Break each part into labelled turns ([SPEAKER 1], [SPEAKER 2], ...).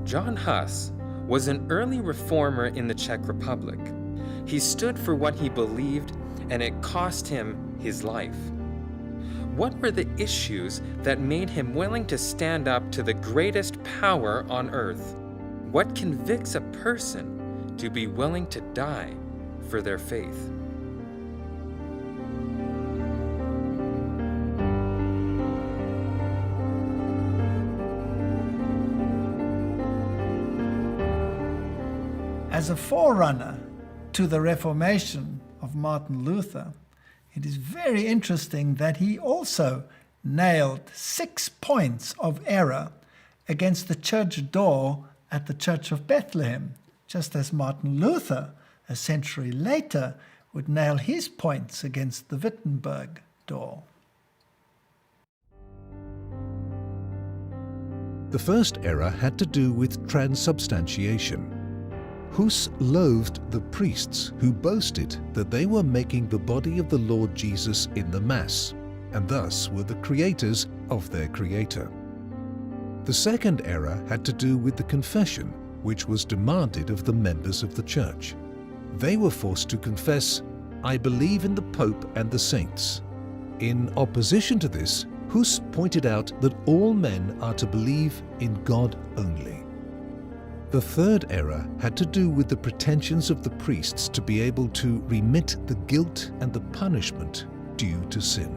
[SPEAKER 1] John Huss was an early reformer in the Czech Republic. He stood for what he believed, and it cost him his life. What were the issues that made him willing to stand up to the greatest power on earth? What convicts a person to be willing to die for their faith?
[SPEAKER 2] As a forerunner to the Reformation of Martin Luther, it is very interesting that he also nailed 6 points of error against the church door at the Church of Bethlehem, just as Martin Luther, a century later, would nail his points against the Wittenberg door.
[SPEAKER 3] The first error had to do with transubstantiation. Huss loathed the priests who boasted that they were making the body of the Lord Jesus in the Mass, and thus were the creators of their Creator. The second error had to do with the confession, which was demanded of the members of the Church. They were forced to confess, "I believe in the Pope and the saints." In opposition to this, Huss pointed out that all men are to believe in God only. The third error had to do with the pretensions of the priests to be able to remit the guilt and the punishment due to sin.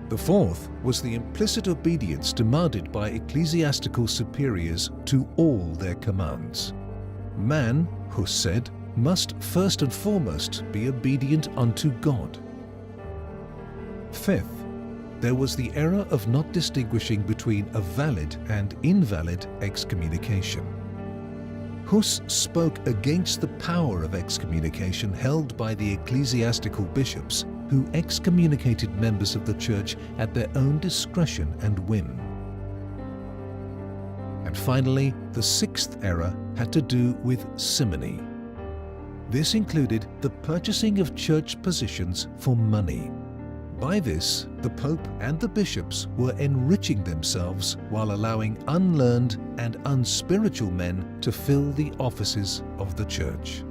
[SPEAKER 3] The fourth was the implicit obedience demanded by ecclesiastical superiors to all their commands. Man, Huss said, must first and foremost be obedient unto God. Fifth, there was the error of not distinguishing between a valid and invalid excommunication. Huss spoke against the power of excommunication held by the ecclesiastical bishops, who excommunicated members of the Church at their own discretion and whim. And finally, the sixth error had to do with simony. This included the purchasing of church positions for money. By this, the Pope and the bishops were enriching themselves while allowing unlearned and unspiritual men to fill the offices of the Church.